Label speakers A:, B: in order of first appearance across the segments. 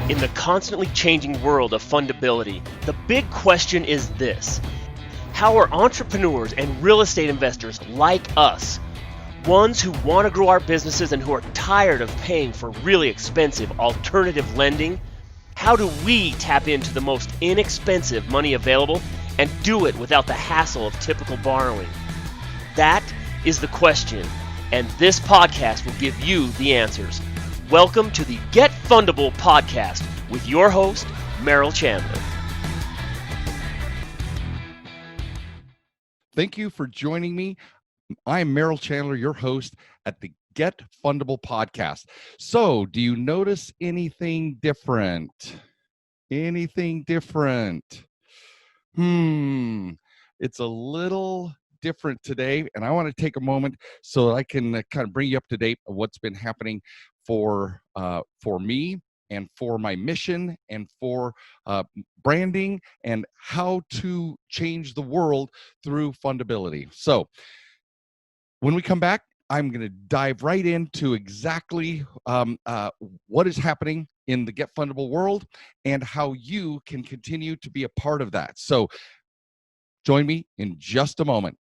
A: In the constantly changing world of fundability, the big question is this: how are entrepreneurs and real estate investors like us, ones who want to grow our businesses and who are tired of paying for really expensive alternative lending, how do we tap into the most inexpensive money available and do it without the hassle of typical borrowing? That is the question, and this podcast will give you the answers. Welcome to the Get Fundable podcast with your host, Merrill Chandler.
B: Thank you for joining me. I'm Merrill Chandler, your host at the Get Fundable podcast. So, do you notice anything different? Anything different? It's a little different today, and I want to take a moment so I can kind of bring you up to date of what's been happening for me and for my mission and for branding and how to change the world through fundability. So when we come back, I'm going to dive right into exactly what is happening in the Get Fundable world and how you can continue to be a part of that. So join me in just a moment.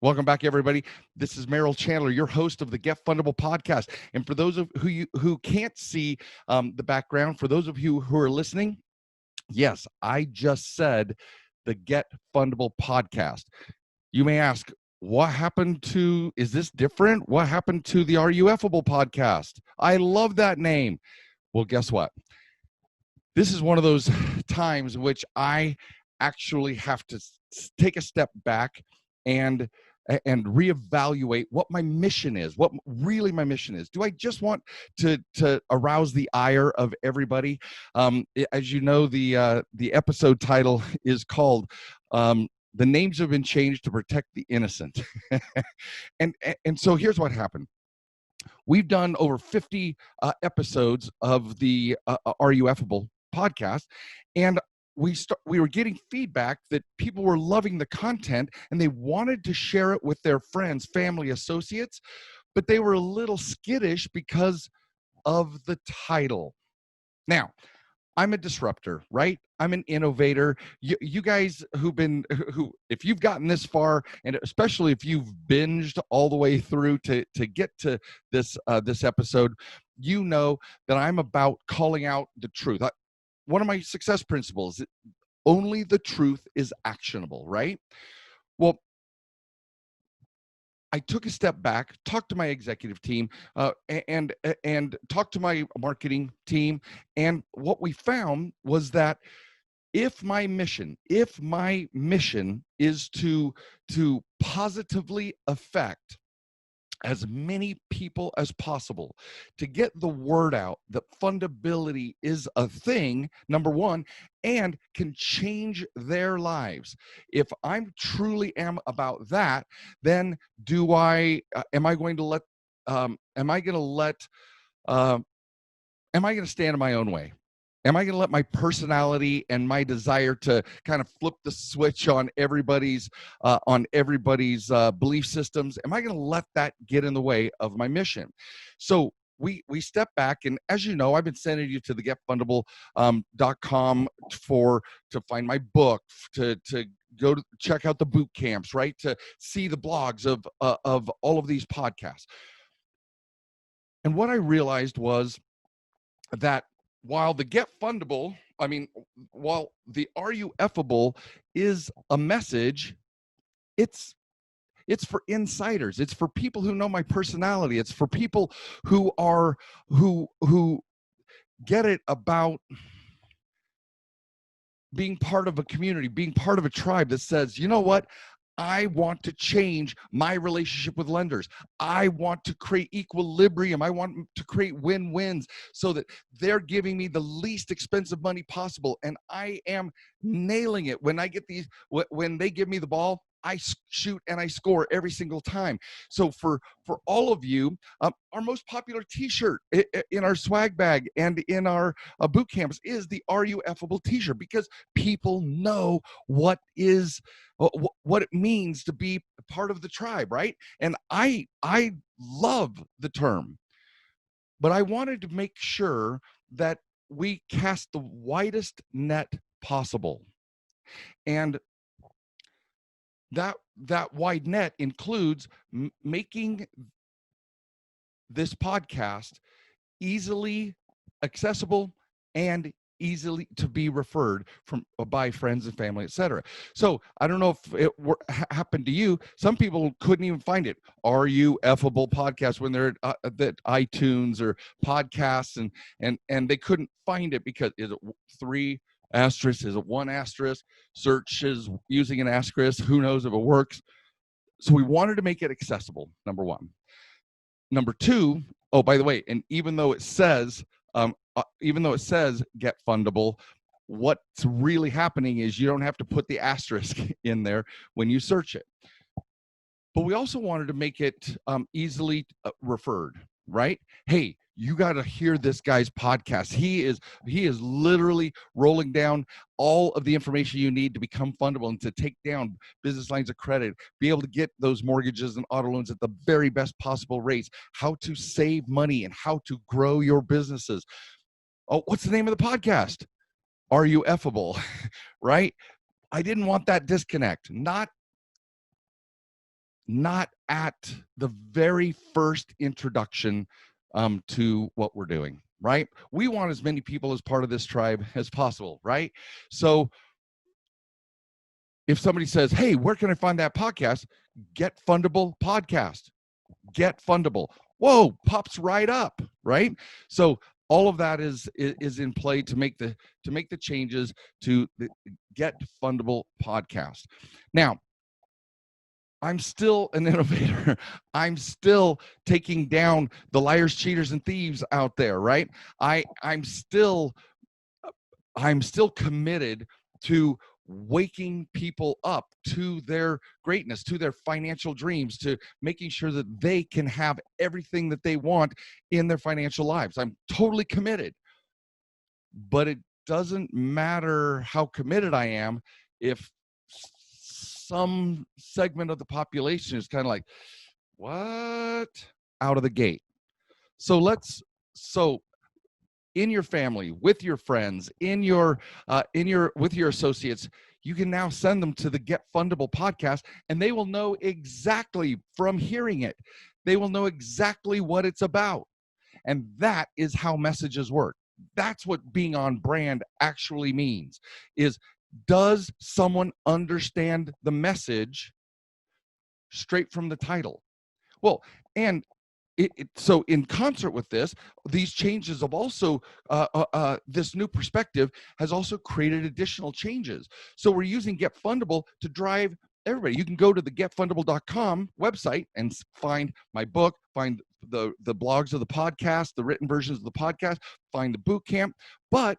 B: Welcome back, everybody. This is Merrill Chandler, your host of the Get Fundable podcast. And for those of who can't see the background, for those of you who are listening, yes, I just said the Get Fundable podcast. You may ask, what happened to, is this different? What happened to the RUFable podcast? I love that name. Well, guess what? This is one of those times in which I actually have to take a step back and reevaluate what my mission is, what really my mission is. Do I just want to arouse the ire of everybody? As you know, the episode title is called "The Names Have Been Changed to Protect the Innocent," and so here's what happened. We've done over 50 episodes of the RUFable podcast, and we were getting feedback that people were loving the content and they wanted to share it with their friends, family, associates, but they were a little skittish because of the title. Now, I'm a disruptor, right? I'm an innovator. You guys who, if you've gotten this far, and especially if you've binged all the way through to get to this episode, you know that I'm about calling out the truth. One of my success principles: only the truth is actionable, right? Well, I took a step back, talked to my executive team, and talked to my marketing team, and what we found was that if my mission is to positively affect as many people as possible, to get the word out that fundability is a thing, number one, and can change their lives. If I'm truly am about that, then am I going to stand in my own way? Am I going to let my personality and my desire to kind of flip the switch on everybody's belief systems? Am I going to let that get in the way of my mission? So we step back, and as you know, I've been sending you to the getfundable.com to find my book, to go to check out the boot camps, right? To see the blogs of all of these podcasts. And what I realized was that while the while the RUFable is a message, it's for insiders. It's for people who know my personality. It's for people who get it about being part of a community, being part of a tribe that says, you know what? I want to change my relationship with lenders. I want to create equilibrium. I want to create win-wins so that they're giving me the least expensive money possible. And I am nailing it. When they give me the ball, I shoot and I score every single time. So for all of you, our most popular t-shirt in our swag bag and in our boot camps is the Are You Effable t-shirt, because people know what it means to be part of the tribe, right? And I love the term, but I wanted to make sure that we cast the widest net possible. And that wide net includes making this podcast easily accessible and easily to be referred from by friends and family, etc. So I don't know if it happened to you. Some people couldn't even find it. Are You Effable podcast when they're at iTunes or podcasts, and they couldn't find it because is it 3 asterisk, is it 1 asterisk, search is using an asterisk, who knows if it works. So we wanted to make it accessible, number 1. Number 2, oh, by the way, and even though it says Get Fundable, what's really happening is you don't have to put the asterisk in there when you search it. But we also wanted to make it easily referred, right? Hey, you got to hear this guy's podcast. He is literally rolling down all of the information you need to become fundable and to take down business lines of credit, be able to get those mortgages and auto loans at the very best possible rates, how to save money and how to grow your businesses. Oh, what's the name of the podcast? Are You Effable? Right? I didn't want that disconnect. Not at the very first introduction to what we're doing, right? We want as many people as part of this tribe as possible, right? So if somebody says, hey, where can I find that podcast? Get Fundable podcast. Get Fundable. Whoa, pops right up, right? So all of that is in play to make the changes to the Get Fundable podcast. Now, I'm still an innovator. I'm still taking down the liars, cheaters, and thieves out there, right? I'm still committed to waking people up to their greatness, to their financial dreams, to making sure that they can have everything that they want in their financial lives. I'm totally committed. But it doesn't matter how committed I am if some segment of the population is kind of like, what? Out of the gate. So in your family, with your friends, with your associates, you can now send them to the Get Fundable podcast, and they will know exactly from hearing it. They will know exactly what it's about. And that is how messages work. That's what being on brand actually means, is does someone understand the message straight from the title? Well, and so in concert with this, these changes have also, this new perspective has also created additional changes. So we're using Get Fundable to drive everybody. You can go to the getfundable.com website and find my book, find the blogs of the podcast, the written versions of the podcast, find the boot camp. But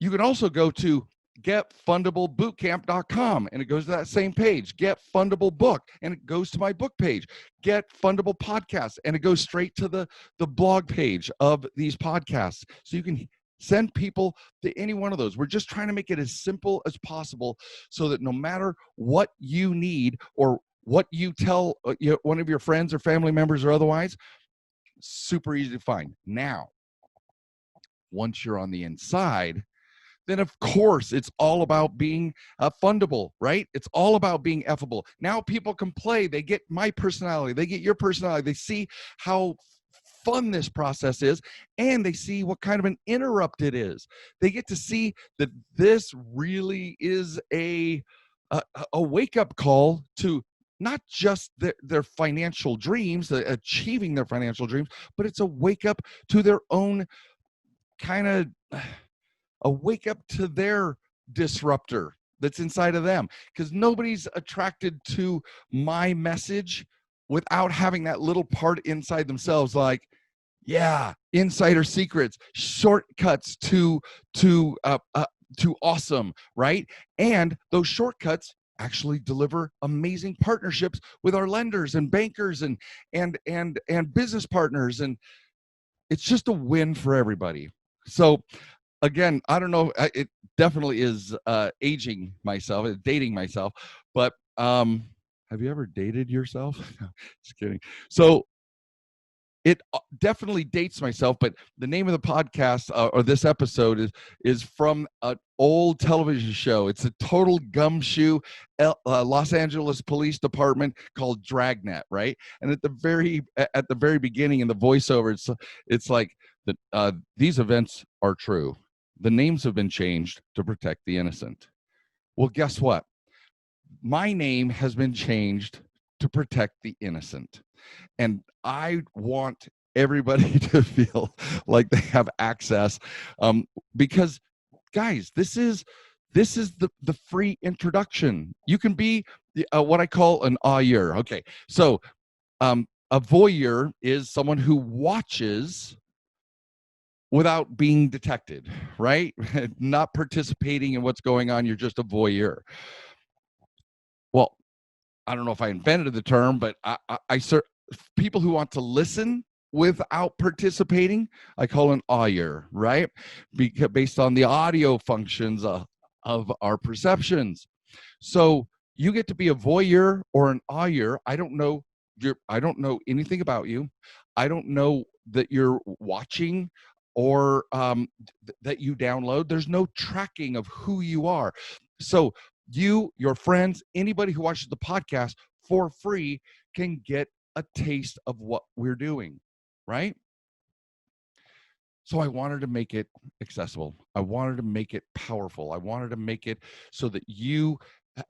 B: you can also go to getfundablebootcamp.com and it goes to that same page. Get Fundable book and it goes to my book page. Get Fundable podcast and it goes straight to the blog page of these podcasts. So you can send people to any one of those. We're just trying to make it as simple as possible so that no matter what you need or what you tell one of your friends or family members or otherwise, super easy to find. Now, once you're on the inside, then of course it's all about being fundable, right? It's all about being effable. Now people can play. They get my personality. They get your personality. They see how fun this process is, and they see what kind of an interrupt it is. They get to see that this really is a wake-up call to not just their financial dreams, achieving their financial dreams, but it's a wake-up to their own kind of a wake up to their disruptor that's inside of them, because nobody's attracted to my message without having that little part inside themselves, like, yeah, insider secrets, shortcuts to awesome, right? And those shortcuts actually deliver amazing partnerships with our lenders and bankers and business partners, and it's just a win for everybody. So again, I don't know, it definitely is aging myself, dating myself, but have you ever dated yourself? No, just kidding. So it definitely dates myself, but the name of the podcast or this episode is from an old television show. It's a total gumshoe Los Angeles Police Department called Dragnet, right? And at the very beginning in the voiceover, it's like these events are true. The names have been changed to protect the innocent. Well, guess what? My name has been changed to protect the innocent. And I want everybody to feel like they have access, because guys, this is the free introduction. You can be what I call an voyeur. Okay, so a voyeur is someone who watches without being detected, right? Not participating in what's going on. You're just a voyeur. Well, I don't know if I invented the term, but people who want to listen without participating, I call an auditor, right? Based on the audio functions of our perceptions. So you get to be a voyeur or an auditor. I don't know anything about you. I don't know that you're watching or that you download. There's no tracking of who you are. So you, your friends, anybody who watches the podcast for free can get a taste of what we're doing, right? So I wanted to make it accessible. I wanted to make it powerful. I wanted to make it so that you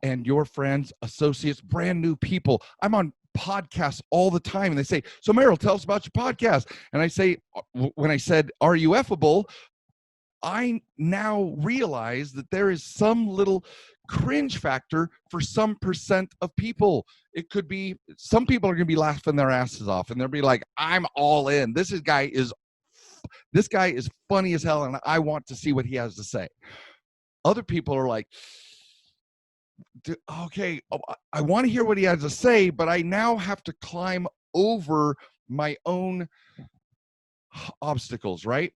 B: and your friends, associates, brand new people, I'm on podcasts all the time, and they say, so Merrill, tell us about your podcast. And I say, when I said, are you effable? I now realize that there is some little cringe factor for some percent of people. It could be some people are going to be laughing their asses off, and they'll be like, I'm all in. This guy is funny as hell, and I want to see what he has to say. Other people are like, okay, I want to hear what he has to say, but I now have to climb over my own obstacles, right?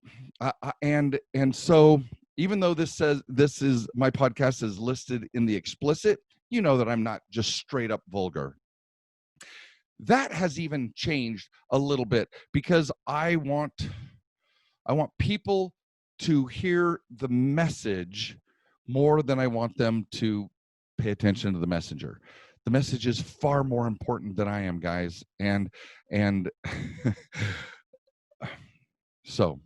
B: And so even though this is my podcast is listed in the explicit, you know that I'm not just straight up vulgar. That has even changed a little bit because I want people to hear the message more than I want them to pay attention to the messenger. The message is far more important than I am, guys. And so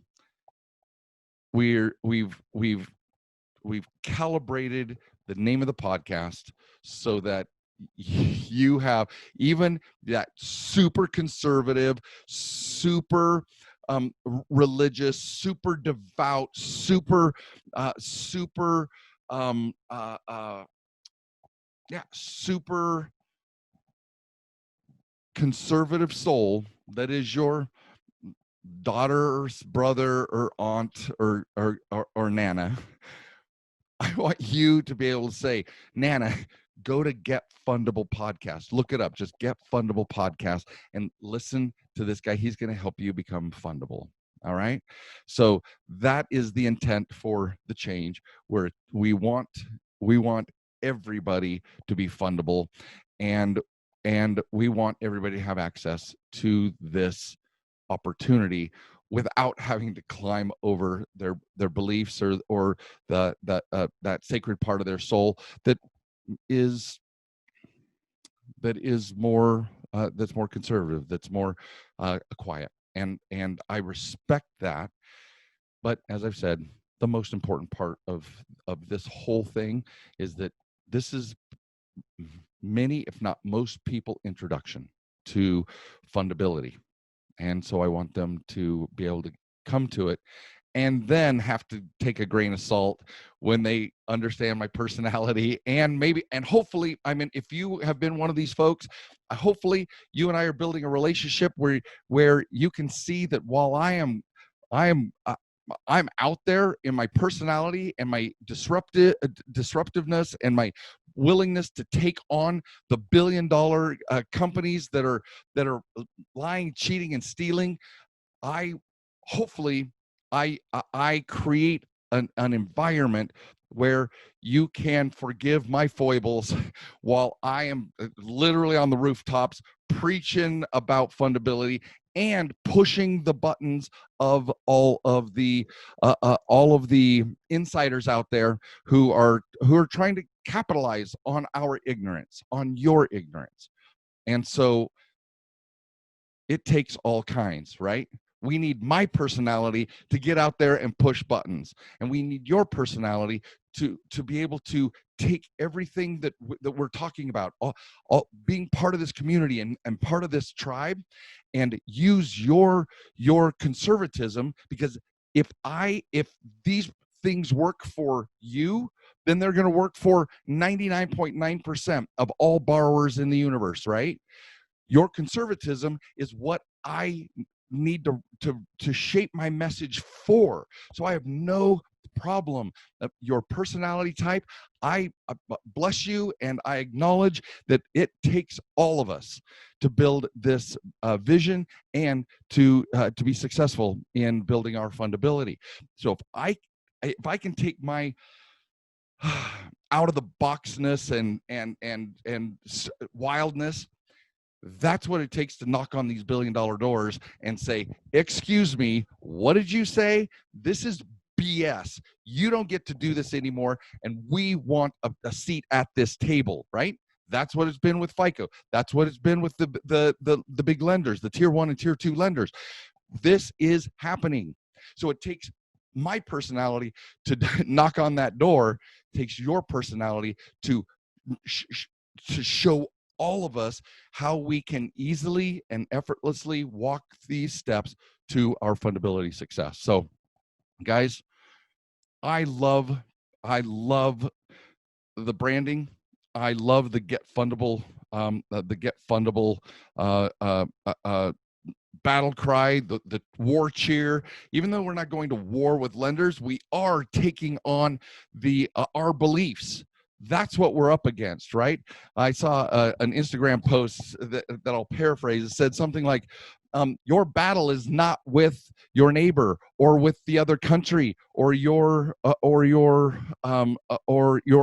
B: we've calibrated the name of the podcast so that you have even that super conservative, super religious, super devout, super conservative soul that is your daughter or brother or aunt or Nana. I want you to be able to say, Nana, go to Get Fundable podcast. Look it up. Just Get Fundable podcast and listen to this guy. He's going to help you become fundable. All right. So that is the intent for the change, where we want everybody to be fundable, and we want everybody to have access to this opportunity without having to climb over their beliefs or that sacred part of their soul that is more that's more conservative, that's more quiet, and I respect that. But as I've said, the most important part of this whole thing is that this is many, if not most people, introduction to fundability. And so I want them to be able to come to it and then have to take a grain of salt when they understand my personality, and hopefully, I mean, if you have been one of these folks, hopefully you and I are building a relationship where you can see that while I'm out there in my personality and my disruptiveness and my willingness to take on the billion-dollar companies that are lying, cheating, and stealing. Hopefully I create an environment where you can forgive my foibles while I am literally on the rooftops preaching about fundability and pushing the buttons of all of the insiders out there who are trying to capitalize on our ignorance, on your ignorance. And so it takes all kinds, right? We need my personality to get out there and push buttons, and we need your personality to be able to take everything that we're talking about, all being part of this community and part of this tribe, and use your conservatism, because if these things work for you, then they're going to work for 99.9% of all borrowers in the universe, right? Your conservatism is what I need to shape my message for. So I have no problem. Your personality type, I bless you, and I acknowledge that it takes all of us to build this vision and to be successful in building our fundability. So if I can take my out of the boxness and wildness, that's what it takes to knock on these billion-dollar doors and say, excuse me, what did you say? This is BS. You don't get to do this anymore, and we want a seat at this table, right? That's what it's been with FICO. That's what it's been with the big lenders, the tier 1 and tier 2 lenders. This is happening. So it takes my personality to knock on that door. It takes your personality to show all of us how we can easily and effortlessly walk these steps to our fundability success. So, guys, I love the branding. I love the Get Fundable, battle cry, the war cheer. Even though we're not going to war with lenders, we are taking on our beliefs. That's what we're up against, right? I saw an Instagram post that I'll paraphrase. It said something like, your battle is not with your neighbor or with the other country or your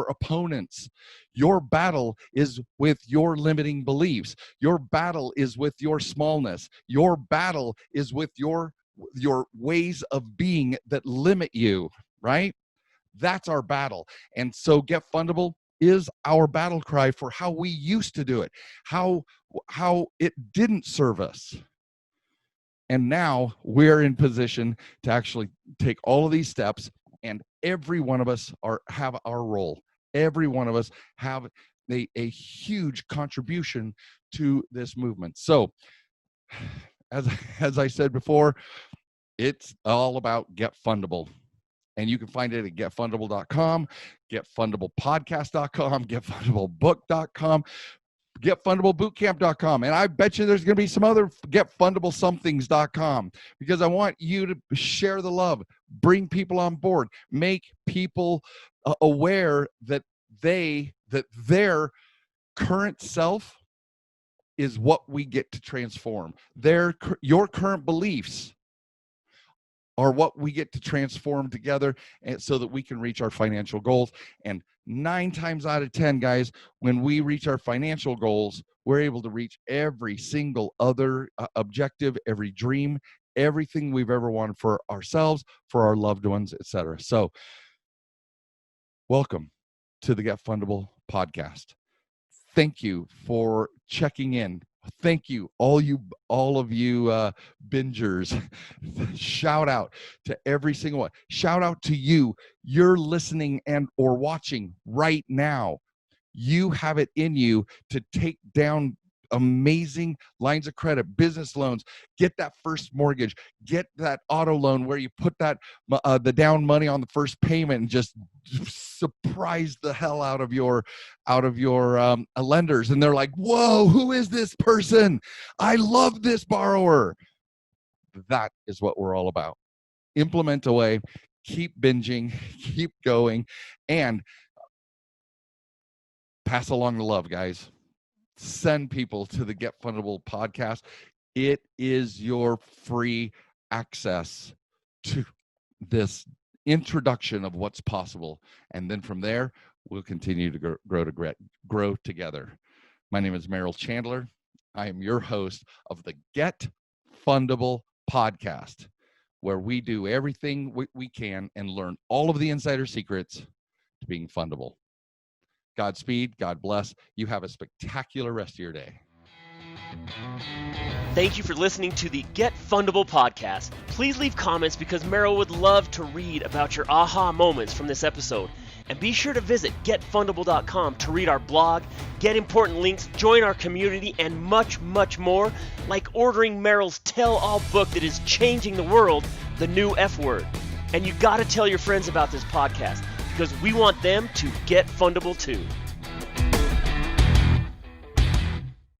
B: opponents. Your battle is with your limiting beliefs. Your battle is with your smallness. Your battle is with your ways of being that limit you, right? That's our battle. And so Get Fundable is our battle cry for how we used to do it, how it didn't serve us. And now we're in position to actually take all of these steps, and every one of us have our role. Every one of us have a huge contribution to this movement. So as I said before, it's all about Get Fundable. And you can find it at getfundable.com, getfundablepodcast.com, getfundablepbook.com, getfundablebootcamp.com. And I bet you there's going to be some other getfundablesomethings.com, because I want you to share the love, bring people on board, make people aware that their current self is what we get to transform. Your current beliefs are what we get to transform together, and so that we can reach our financial goals. And 9 times out of 10, guys, when we reach our financial goals, we're able to reach every single other objective, every dream, everything we've ever wanted for ourselves, for our loved ones, etc. So welcome to the Get Fundable podcast. Thank you for checking in. Thank you, all of you bingers. Shout out to every single one. Shout out to you. You're listening and or watching right now. You have it in you to take down amazing lines of credit, business loans, get that first mortgage, get that auto loan where you put that the down money on the first payment and just surprise the hell out of your lenders, and they're like, whoa, who is this person? I love this borrower. That is what we're all about. Implement away, keep binging, keep going, and pass along the love, guys. Send people to the Get Fundable podcast. It is your free access to this introduction of what's possible. And then from there, we'll continue to grow together. My name is Merrill Chandler. I am your host of the Get Fundable podcast, where we do everything we can and learn all of the insider secrets to being fundable. Godspeed. God bless. You have a spectacular rest of your day.
A: Thank you for listening to the Get Fundable podcast. Please leave comments because Merrill would love to read about your aha moments from this episode. And be sure to visit getfundable.com to read our blog, get important links, join our community, and much, much more, like ordering Merrill's tell-all book that is changing the world, The New F Word. And you got to tell your friends about this podcast, because we want them to get fundable too.